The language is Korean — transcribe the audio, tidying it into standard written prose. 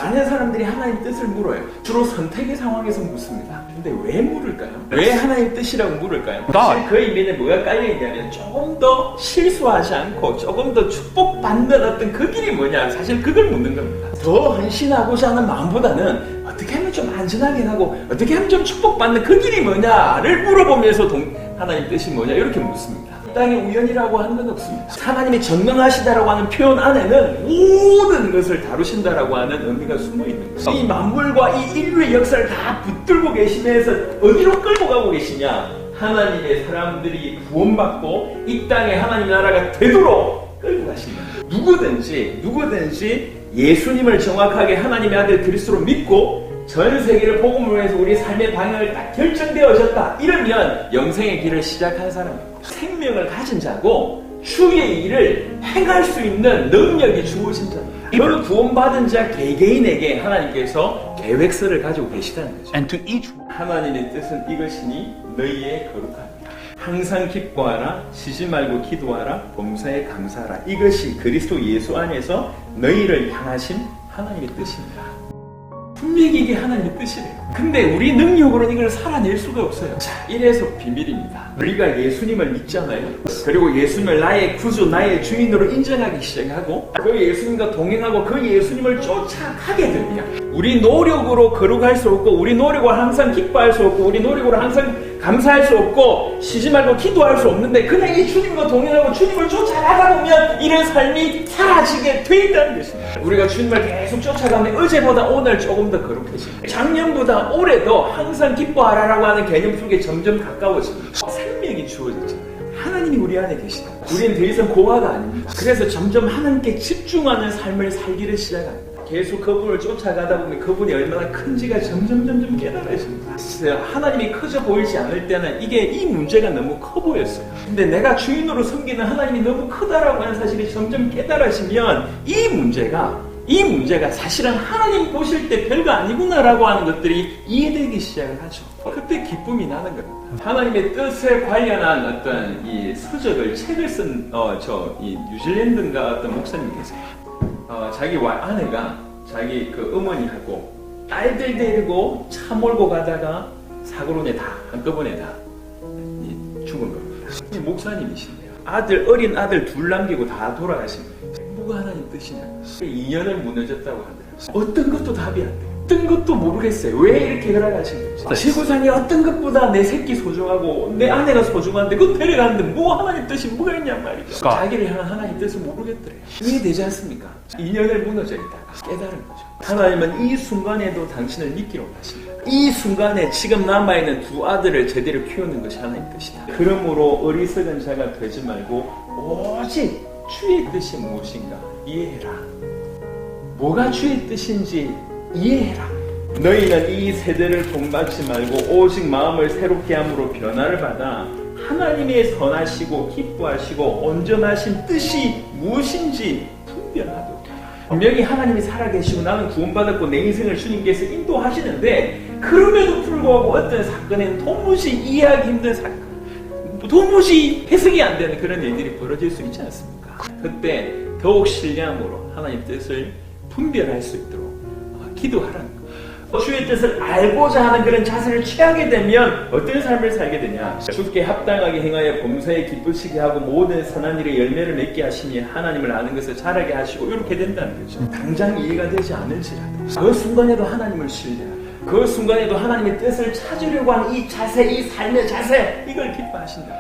많은 사람들이 하나님 뜻을 물어요. 주로 선택의 상황에서 묻습니다. 근데 왜 물을까요? 왜 하나님 뜻이라고 물을까요? 사실 그 의미에 뭐가 깔려있냐면 조금 더 실수하지 않고 조금 더 축복받는 어떤 그 길이 뭐냐, 사실 그걸 묻는 겁니다. 더 헌신하고자 하는 마음보다는 어떻게 하면 좀 안전하게 하고 어떻게 하면 좀 축복받는 그 길이 뭐냐를 물어보면서 하나님 뜻이 뭐냐 이렇게 묻습니다. 땅의 우연이라고 하는 건 없습니다. 하나님이 전능하시다라고 하는 표현 안에는 모든 것을 다루신다라고 하는 의미가 숨어 있는 거죠. 이 만물과 이 인류의 역사를 다 붙들고 계시면서 어디로 끌고 가고 계시냐? 하나님의 사람들이 구원받고 이 땅에 하나님 나라가 되도록 끌고 가십니다. 누구든지 예수님을 정확하게 하나님의 아들 그리스도로 믿고 전 세계를 복음으로 해서 우리 삶의 방향을 딱 결정되어졌다 이러면 영생의 길을 시작한 사람입니다. 생명을 가진 자고 주의 일을 행할 수 있는 능력이 주어진 자입니다. 그 구원받은 자 개개인에게 하나님께서 계획서를 가지고 계시다는 거죠. 하나님의 뜻은 이것이니 너희의 거룩함이라. 항상 기뻐하라, 쉬지 말고 기도하라, 범사에 감사하라. 이것이 그리스도 예수 안에서 너희를 향하신 하나님의 뜻입니다. 분명히 이게 하나님의 뜻이래요. 근데 우리 능력으로는 이걸 살아낼 수가 없어요. 자, 이래서 비밀입니다. 우리가 예수님을 믿잖아요. 그리고 예수님을 나의 구주, 나의 주인으로 인정하기 시작하고 그 예수님과 동행하고 그 예수님을 쫓아가게 되면 우리 노력으로 거룩할 수 없고 우리 노력으로 항상 기뻐할 수 없고 우리 노력으로 항상 감사할 수 없고 쉬지 말고 기도할 수 없는데 그냥 이 주님과 동행하고 주님을 쫓아가다 보면 이런 삶이 사라지게 돼 있다는 것입니다. 우리가 주님을 계속 쫓아가면 어제보다 오늘 조금 더 거룩해집니다. 작년보다 올해도 항상 기뻐하라라고 하는 개념 속에 점점 가까워집니다. 생명이 주어졌잖아요. 하나님이 우리 안에 계시다. 우리는 더 이상 고아가 아닙니다. 그래서 점점 하나님께 집중하는 삶을 살기를 시작합니다. 계속 그분을 쫓아가다 보면 그분이 얼마나 큰지가 점점 깨달아집니다. 하나님이 커져 보이지 않을 때는 이 문제가 너무 커 보였어요. 근데 내가 주인으로 섬기는 하나님이 너무 크다라고 하는 사실이 점점 깨달아지면 이 문제가 사실은 하나님 보실 때 별거 아니구나라고 하는 것들이 이해되기 시작을 하죠. 그때 기쁨이 나는 겁니다. 하나님의 뜻에 관련한 어떤 이 책을 쓴 뉴질랜드인가 어떤 목사님이 계세요. 자기 아내가 자기 그 어머니하고 딸들 데리고 차 몰고 가다가 사고로 다 한꺼번에 다 죽은 겁니다. 목사님이신데요. 어린 아들 둘 남기고 다 돌아가신 거예요. 뭐가 하나님 뜻이냐? 2년을 무너졌다고 하더라고요. 어떤 것도 답이 안 돼요. 어떤 것도 모르겠어요. 왜 이렇게 돌아가신 건지. 지구상에 어떤 것보다 내 새끼 소중하고 내 아내가 소중한데 그거 데려가는데 뭐 하나님 뜻이 뭐가 있냔 말이죠. 자기를 향한 하나님 뜻을 모르겠더래요. 이해되지 않습니까? 2년을 무너져 있다가 깨달은 거죠. 하나님은 이 순간에도 당신을 믿기로 하십니다. 이 순간에 지금 남아있는 두 아들을 제대로 키우는 것이 하나님 뜻이다. 그러므로 어리석은 자가 되지 말고 오직 주의 뜻이 무엇인가 이해해라. 뭐가 주의 뜻인지 이해해라. 너희는 이 세대를 본받지 말고 오직 마음을 새롭게 함으로 변화를 받아 하나님의 선하시고 기뻐하시고 온전하신 뜻이 무엇인지 분별하도록. 분명히 하나님이 살아계시고 나는 구원받았고 내 인생을 주님께서 인도하시는데 그럼에도 불구하고 어떤 사건에는 도무지 이해하기 힘든 사건, 도무지 해석이 안 되는 그런 일들이 벌어질 수 있지 않습니까? 그때 더욱 신뢰함으로 하나님의 뜻을 분별할 수 있도록 기도하라는 거. 주의 뜻을 알고자 하는 그런 자세를 취하게 되면 어떤 삶을 살게 되냐? 주께 합당하게 행하여 범사에 기쁘시게 하고 모든 선한 일에 열매를 맺게 하시니 하나님을 아는 것을 잘하게 하시고 이렇게 된다는 거죠. 당장 이해가 되지 않을지라도 그 순간에도 하나님을 신뢰하고 그 순간에도 하나님의 뜻을 찾으려고 하는 이 자세, 이 삶의 자세, 이걸 기뻐하신다.